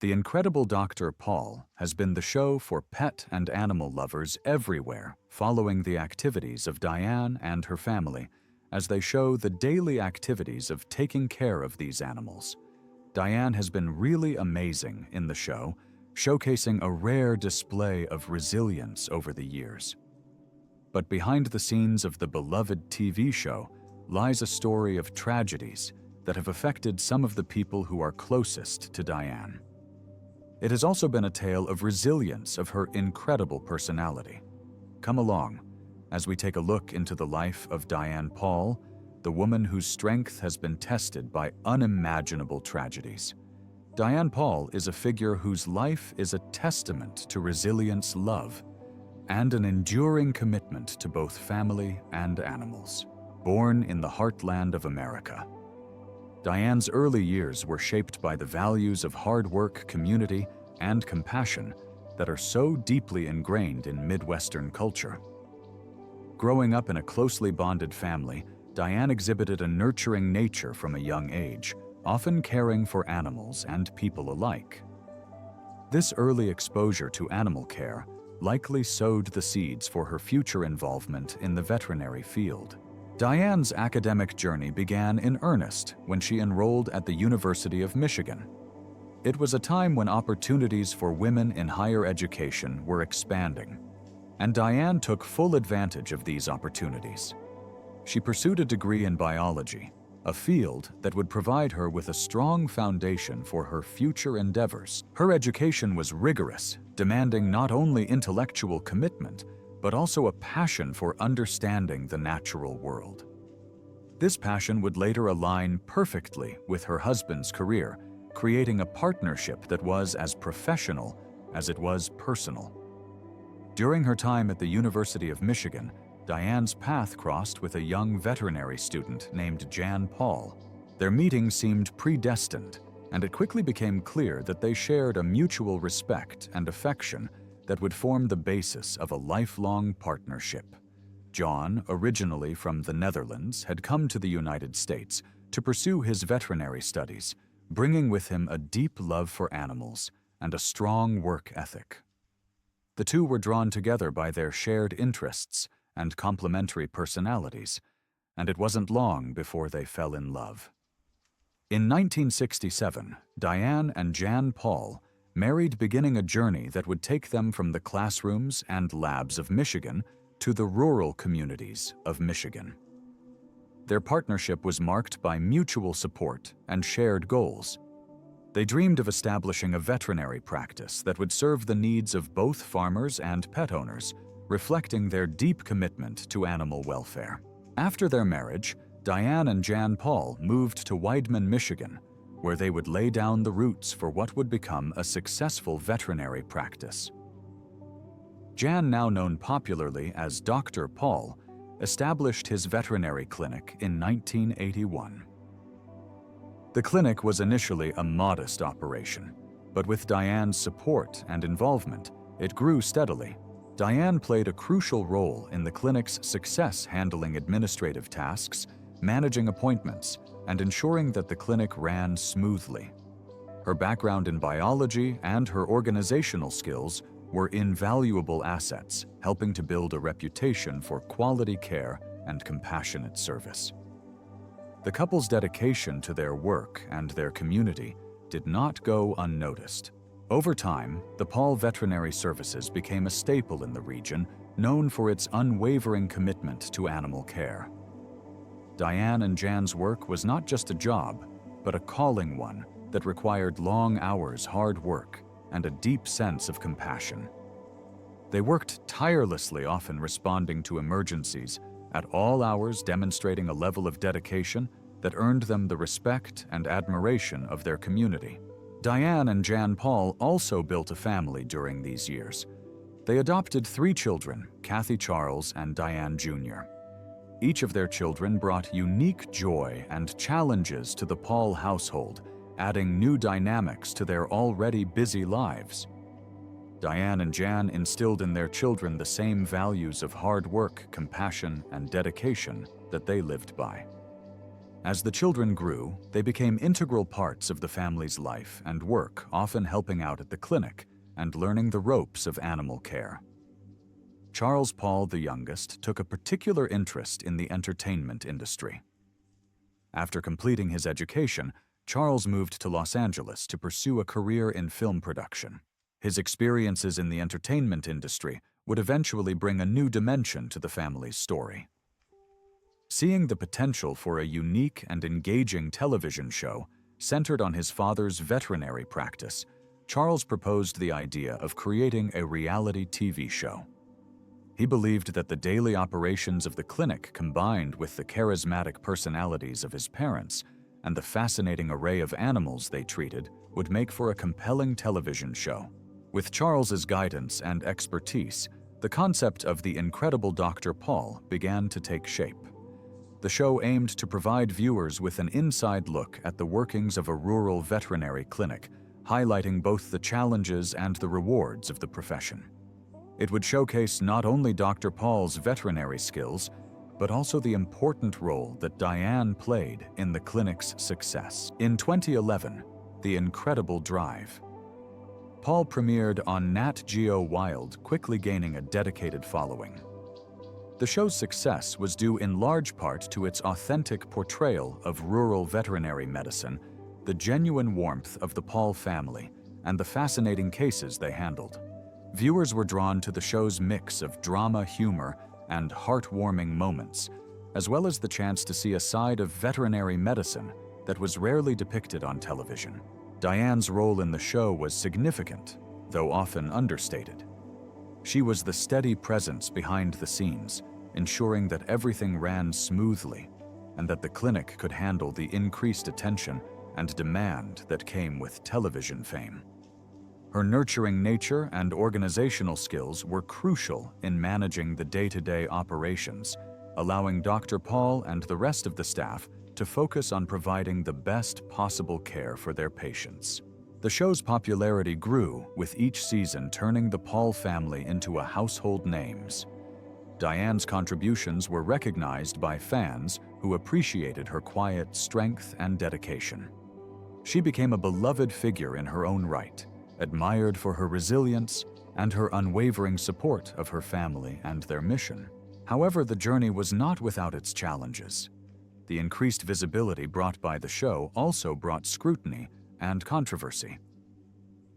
The Incredible Dr. Paul has been the show for pet and animal lovers everywhere, following the activities of Diane and her family as they show the daily activities of taking care of these animals. Diane has been really amazing in the show, showcasing a rare display of resilience over the years. But behind the scenes of the beloved TV show lies a story of tragedies that have affected some of the people who are closest to Diane. It has also been a tale of resilience of her incredible personality. Come along as we take a look into the life of Diane Paul, the woman whose strength has been tested by unimaginable tragedies. Diane Paul is a figure whose life is a testament to resilience, love, and an enduring commitment to both family and animals. Born in the heartland of America, Diane's early years were shaped by the values of hard work, community, and compassion that are so deeply ingrained in Midwestern culture. Growing up in a closely bonded family, Diane exhibited a nurturing nature from a young age, often caring for animals and people alike. This early exposure to animal care likely sowed the seeds for her future involvement in the veterinary field. Diane's academic journey began in earnest when she enrolled at the University of Michigan. It was a time when opportunities for women in higher education were expanding, and Diane took full advantage of these opportunities. She pursued a degree in biology, a field that would provide her with a strong foundation for her future endeavors. Her education was rigorous, demanding not only intellectual commitment, but also a passion for understanding the natural world. This passion would later align perfectly with her husband's career, creating a partnership that was as professional as it was personal. During her time at the University of Michigan, Diane's path crossed with a young veterinary student named Diane Paul. Their meeting seemed predestined, and it quickly became clear that they shared a mutual respect and affection that would form the basis of a lifelong partnership. John, originally from the Netherlands, had come to the United States to pursue his veterinary studies, bringing with him a deep love for animals and a strong work ethic. The two were drawn together by their shared interests and complementary personalities, and it wasn't long before they fell in love. In 1967, Diane and Diane Paul married, beginning a journey that would take them from the classrooms and labs of Michigan to the rural communities of Michigan. Their partnership was marked by mutual support and shared goals. They dreamed of establishing a veterinary practice that would serve the needs of both farmers and pet owners, reflecting their deep commitment to animal welfare. After their marriage, Diane and Diane Paul moved to Weidman, Michigan, where they would lay down the roots for what would become a successful veterinary practice. Jan, now known popularly as Dr. Paul, established his veterinary clinic in 1981. The clinic was initially a modest operation, but with Diane's support and involvement, it grew steadily. Diane played a crucial role in the clinic's success, handling administrative tasks, managing appointments, and ensuring that the clinic ran smoothly. Her background in biology and her organizational skills were invaluable assets, helping to build a reputation for quality care and compassionate service. The couple's dedication to their work and their community did not go unnoticed. Over time, the Paul Veterinary Services became a staple in the region, known for its unwavering commitment to animal care. Diane and Jan's work was not just a job, but a calling one that required long hours, hard work, and a deep sense of compassion. They worked tirelessly, often responding to emergencies at all hours, demonstrating a level of dedication that earned them the respect and admiration of their community. Diane and Diane Paul also built a family during these years. They adopted 3 children, Kathy, Charles, and Diane Jr. Each of their children brought unique joy and challenges to the Paul household, adding new dynamics to their already busy lives. Diane and Jan instilled in their children the same values of hard work, compassion, and dedication that they lived by. As the children grew, they became integral parts of the family's life and work, often helping out at the clinic and learning the ropes of animal care. Charles Paul, the youngest, took a particular interest in the entertainment industry. After completing his education, Charles moved to Los Angeles to pursue a career in film production. His experiences in the entertainment industry would eventually bring a new dimension to the family's story. Seeing the potential for a unique and engaging television show centered on his father's veterinary practice, Charles proposed the idea of creating a reality TV show. He believed that the daily operations of the clinic, combined with the charismatic personalities of his parents and the fascinating array of animals they treated, would make for a compelling television show. With Charles's guidance and expertise, the concept of the incredible Dr. Paul began to take shape. The show aimed to provide viewers with an inside look at the workings of a rural veterinary clinic, highlighting both the challenges and the rewards of the profession. It would showcase not only Dr. Paul's veterinary skills, but also the important role that Diane played in the clinic's success. In 2011, The Incredible Drive. Paul premiered on Nat Geo Wild, quickly gaining a dedicated following. The show's success was due in large part to its authentic portrayal of rural veterinary medicine, the genuine warmth of the Paul family, and the fascinating cases they handled. Viewers were drawn to the show's mix of drama, humor, and heartwarming moments, as well as the chance to see a side of veterinary medicine that was rarely depicted on television. Diane's role in the show was significant, though often understated. She was the steady presence behind the scenes, ensuring that everything ran smoothly and that the clinic could handle the increased attention and demand that came with television fame. Her nurturing nature and organizational skills were crucial in managing the day-to-day operations, allowing Dr. Paul and the rest of the staff to focus on providing the best possible care for their patients. The show's popularity grew, with each season turning the Paul family into a household names. Diane's contributions were recognized by fans who appreciated her quiet strength and dedication. She became a beloved figure in her own right, admired for her resilience and her unwavering support of her family and their mission. However, the journey was not without its challenges. The increased visibility brought by the show also brought scrutiny and controversy.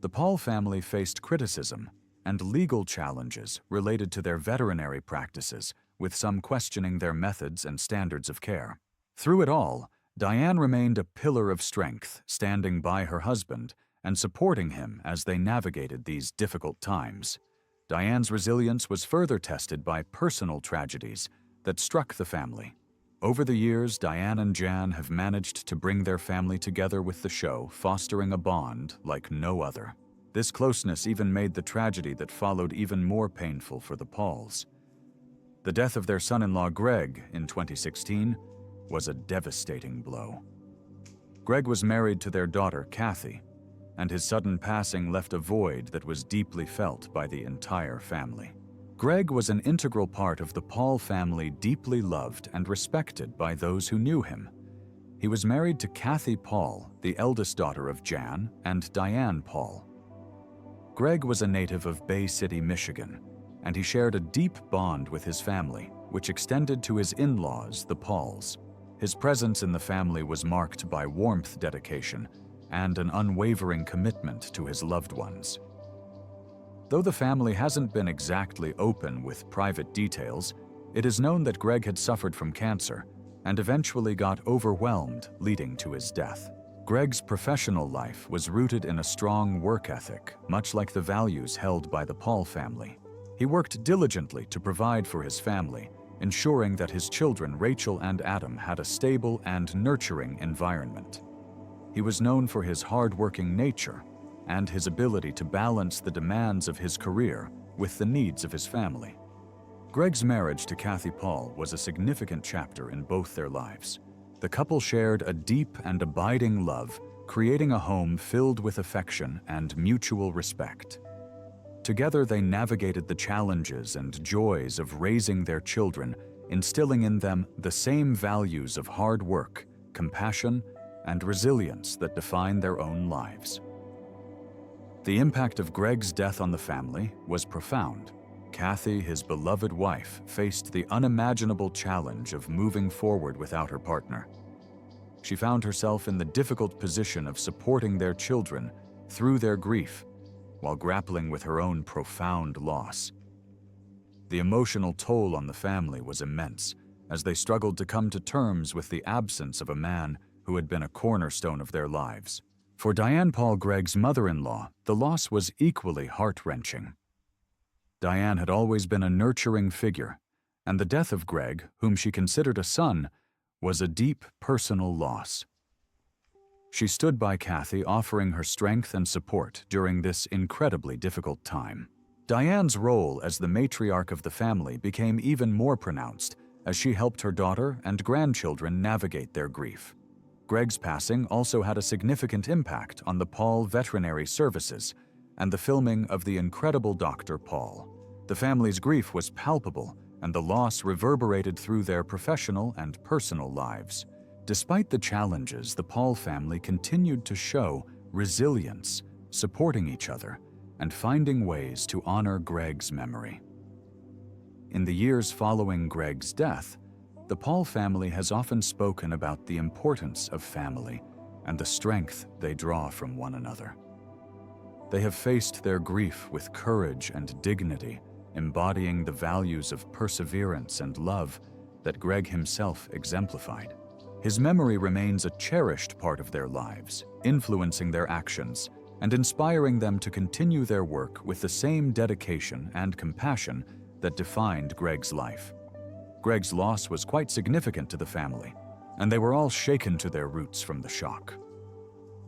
The Paul family faced criticism and legal challenges related to their veterinary practices, with some questioning their methods and standards of care. Through it all, Diane remained a pillar of strength, standing by her husband and supporting him as they navigated these difficult times. Diane's resilience was further tested by personal tragedies that struck the family. Over the years, Diane and Jan have managed to bring their family together with the show, fostering a bond like no other. This closeness even made the tragedy that followed even more painful for the Pauls. The death of their son-in-law Greg in 2016 was a devastating blow. Greg was married to their daughter Kathy, and his sudden passing left a void that was deeply felt by the entire family. Greg was an integral part of the Paul family, deeply loved and respected by those who knew him. He was married to Kathy Paul, the eldest daughter of Jan and Diane Paul. Greg was a native of Bay City, Michigan, and he shared a deep bond with his family, which extended to his in-laws, the Pauls. His presence in the family was marked by warmth, dedication, and an unwavering commitment to his loved ones. Though the family hasn't been exactly open with private details, it is known that Greg had suffered from cancer and eventually got overwhelmed, leading to his death. Greg's professional life was rooted in a strong work ethic, much like the values held by the Paul family. He worked diligently to provide for his family, ensuring that his children, Rachel and Adam, had a stable and nurturing environment. He was known for his hard-working nature and his ability to balance the demands of his career with the needs of his family. Greg's marriage to Kathy Paul was a significant chapter in both their lives. The couple shared a deep and abiding love, creating a home filled with affection and mutual respect. Together, they navigated the challenges and joys of raising their children, instilling in them the same values of hard work, compassion, and resilience that define their own lives. The impact of Greg's death on the family was profound. Kathy, his beloved wife, faced the unimaginable challenge of moving forward without her partner. She found herself in the difficult position of supporting their children through their grief, while grappling with her own profound loss. The emotional toll on the family was immense, as they struggled to come to terms with the absence of a man who had been a cornerstone of their lives. For Diane Paul, Greg's mother-in-law, the loss was equally heart-wrenching. Diane had always been a nurturing figure, and the death of Greg, whom she considered a son, was a deep personal loss. She stood by Kathy, offering her strength and support during this incredibly difficult time. Diane's role as the matriarch of the family became even more pronounced as she helped her daughter and grandchildren navigate their grief. Greg's passing also had a significant impact on the Paul Veterinary Services and the filming of The Incredible Dr. Paul. The family's grief was palpable, and the loss reverberated through their professional and personal lives. Despite the challenges, the Paul family continued to show resilience, supporting each other, and finding ways to honor Greg's memory. In the years following Greg's death, the Paul family has often spoken about the importance of family and the strength they draw from one another. They have faced their grief with courage and dignity, embodying the values of perseverance and love that Greg himself exemplified. His memory remains a cherished part of their lives, influencing their actions and inspiring them to continue their work with the same dedication and compassion that defined Greg's life. Greg's loss was quite significant to the family, and they were all shaken to their roots from the shock.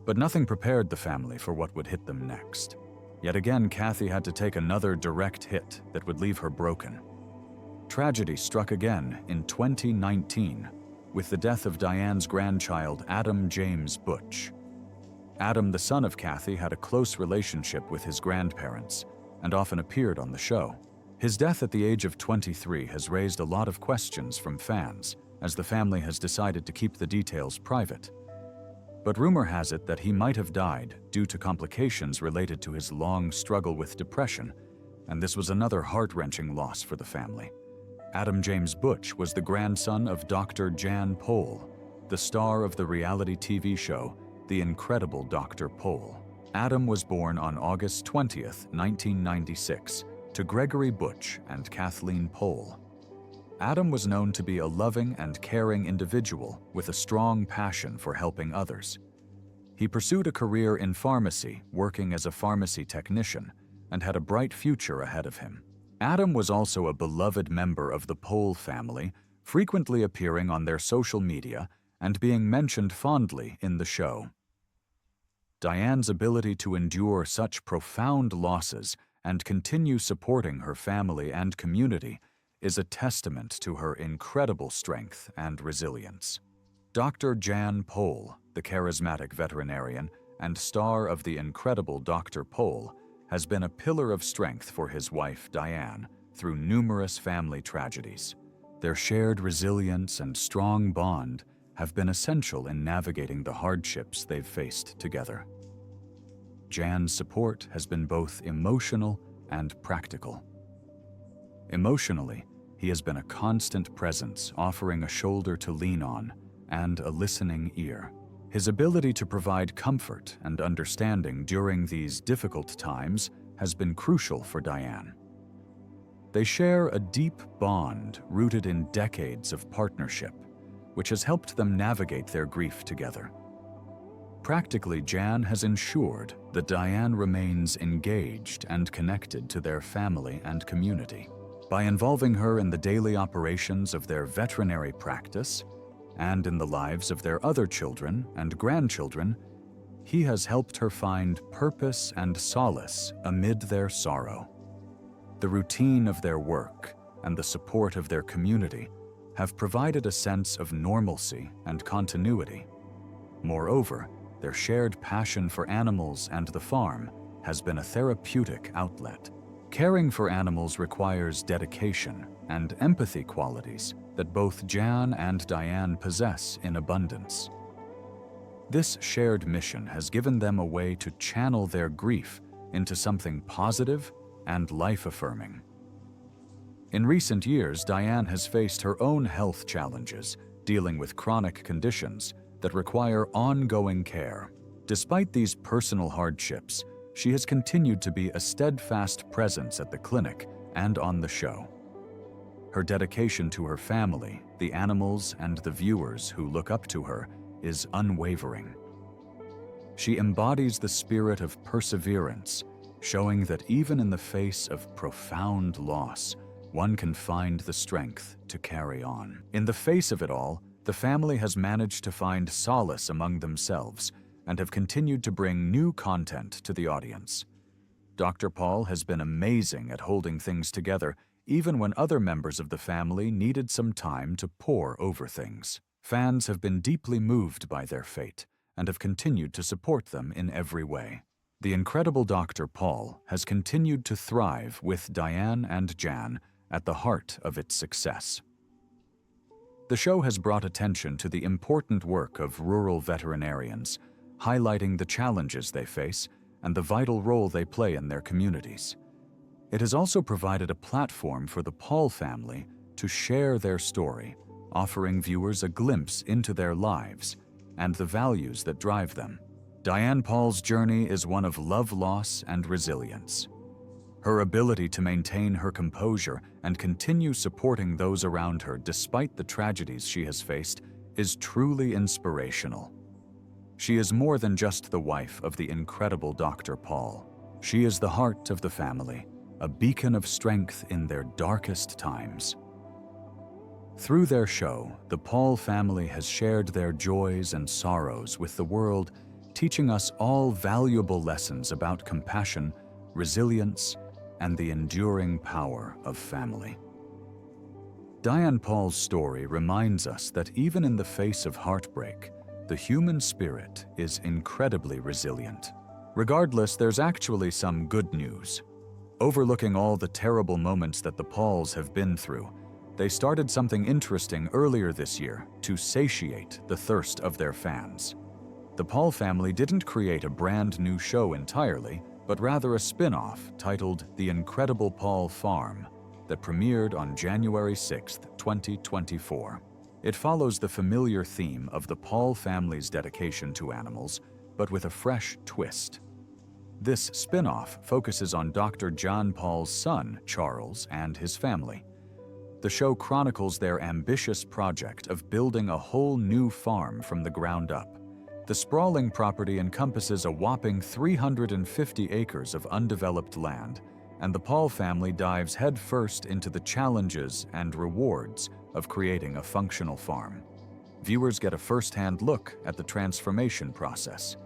But nothing prepared the family for what would hit them next. Yet again, Kathy had to take another direct hit that would leave her broken. Tragedy struck again in 2019 with the death of Diane's grandchild, Adam James Butch. Adam, the son of Kathy, had a close relationship with his grandparents and often appeared on the show. His death at the age of 23 has raised a lot of questions from fans, as the family has decided to keep the details private. But rumor has it that he might have died due to complications related to his long struggle with depression, and this was another heart-wrenching loss for the family. Adam James Butch was the grandson of Dr. Diane Pol, the star of the reality TV show The Incredible Dr. Pol. Adam was born on August 20th, 1996, to Gregory Butch and Kathleen Pol. Adam was known to be a loving and caring individual with a strong passion for helping others. He pursued a career in pharmacy, working as a pharmacy technician, and had a bright future ahead of him. Adam was also a beloved member of the Pol family, frequently appearing on their social media and being mentioned fondly in the show. Diane's ability to endure such profound losses and continue supporting her family and community is a testament to her incredible strength and resilience. Dr. Diane Pol, the charismatic veterinarian and star of The Incredible Dr. Pol, has been a pillar of strength for his wife, Diane, through numerous family tragedies. Their shared resilience and strong bond have been essential in navigating the hardships they've faced together. Jan's support has been both emotional and practical. Emotionally, he has been a constant presence, offering a shoulder to lean on and a listening ear. His ability to provide comfort and understanding during these difficult times has been crucial for Diane. They share a deep bond rooted in decades of partnership, which has helped them navigate their grief together. Practically, Jan has ensured that Diane remains engaged and connected to their family and community. By involving her in the daily operations of their veterinary practice and in the lives of their other children and grandchildren, he has helped her find purpose and solace amid their sorrow. The routine of their work and the support of their community have provided a sense of normalcy and continuity. Moreover, their shared passion for animals and the farm has been a therapeutic outlet. Caring for animals requires dedication and empathy qualities that both Jan and Diane possess in abundance. This shared mission has given them a way to channel their grief into something positive and life-affirming. In recent years, Diane has faced her own health challenges, dealing with chronic conditions that require ongoing care. Despite these personal hardships, she has continued to be a steadfast presence at the clinic and on the show. Her dedication to her family, the animals, and the viewers who look up to her is unwavering. She embodies the spirit of perseverance, showing that even in the face of profound loss, one can find the strength to carry on. In the face of it all, the family has managed to find solace among themselves and have continued to bring new content to the audience. Dr. Paul has been amazing at holding things together, even when other members of the family needed some time to pore over things. Fans have been deeply moved by their fate and have continued to support them in every way. The incredible Dr. Paul has continued to thrive with Diane and Jan at the heart of its success. The show has brought attention to the important work of rural veterinarians, highlighting the challenges they face and the vital role they play in their communities. It has also provided a platform for the Paul family to share their story, offering viewers a glimpse into their lives and the values that drive them. Diane Paul's journey is one of love, loss, and resilience. Her ability to maintain her composure and continue supporting those around her despite the tragedies she has faced is truly inspirational. She is more than just the wife of the incredible Dr. Paul. She is the heart of the family, a beacon of strength in their darkest times. Through their show, the Paul family has shared their joys and sorrows with the world, teaching us all valuable lessons about compassion, resilience, and the enduring power of family. Diane Paul's story reminds us that even in the face of heartbreak, the human spirit is incredibly resilient. Regardless, there's actually some good news. Overlooking all the terrible moments that the Pauls have been through, they started something interesting earlier this year to satiate the thirst of their fans. The Paul family didn't create a brand new show entirely, but rather a spin-off titled The Incredible Paul Farm that premiered on January 6, 2024. It follows the familiar theme of the Paul family's dedication to animals, but with a fresh twist. This spin-off focuses on Dr. Diane Paul's son, Charles, and his family. The show chronicles their ambitious project of building a whole new farm from the ground up. The sprawling property encompasses a whopping 350 acres of undeveloped land, and the Paul family dives headfirst into the challenges and rewards of creating a functional farm. Viewers get a first-hand look at the transformation process.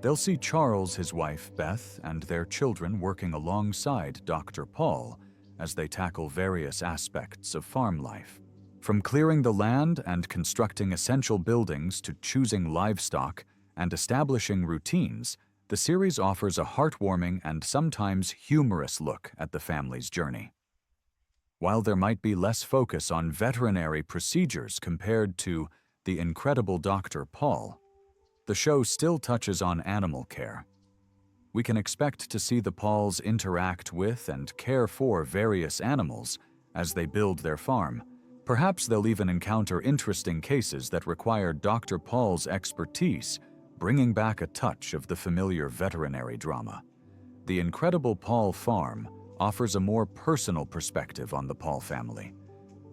They'll see Charles, his wife Beth, and their children working alongside Dr. Paul as they tackle various aspects of farm life. From clearing the land and constructing essential buildings to choosing livestock and establishing routines, the series offers a heartwarming and sometimes humorous look at the family's journey. While there might be less focus on veterinary procedures compared to The Incredible Dr. Paul, the show still touches on animal care. We can expect to see the Pauls interact with and care for various animals as they build their farm. Perhaps they'll even encounter interesting cases that require Dr. Paul's expertise, bringing back a touch of the familiar veterinary drama. The Incredible Paul Farm offers a more personal perspective on the Paul family.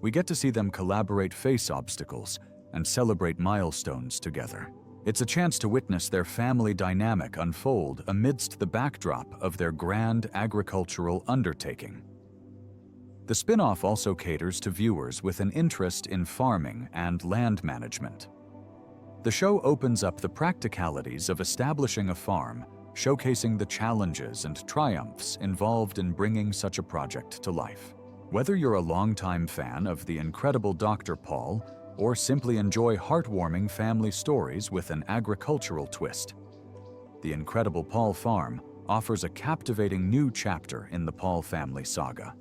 We get to see them collaborate, face obstacles, and celebrate milestones together. It's a chance to witness their family dynamic unfold amidst the backdrop of their grand agricultural undertaking. The spin-off also caters to viewers with an interest in farming and land management. The show opens up the practicalities of establishing a farm, showcasing the challenges and triumphs involved in bringing such a project to life. Whether you're a longtime fan of The Incredible Dr. Paul or simply enjoy heartwarming family stories with an agricultural twist, The Incredible Paul Farm offers a captivating new chapter in the Paul family saga.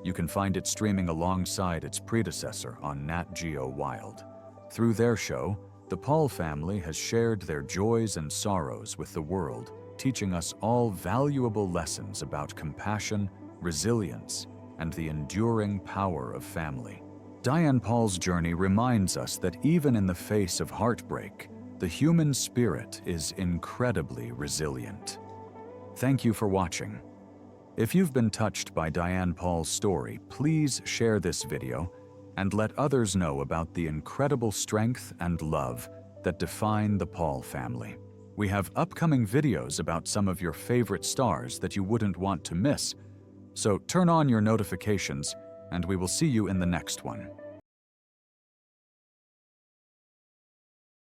You can find it streaming alongside its predecessor on Nat Geo Wild. Through their show, the Paul family has shared their joys and sorrows with the world, teaching us all valuable lessons about compassion, resilience, and the enduring power of family. Diane Paul's journey reminds us that even in the face of heartbreak, the human spirit is incredibly resilient. Thank you for watching. If you've been touched by Diane Paul's story, please share this video and let others know about the incredible strength and love that define the Paul family. We have upcoming videos about some of your favorite stars that you wouldn't want to miss, so turn on your notifications and we will see you in the next one.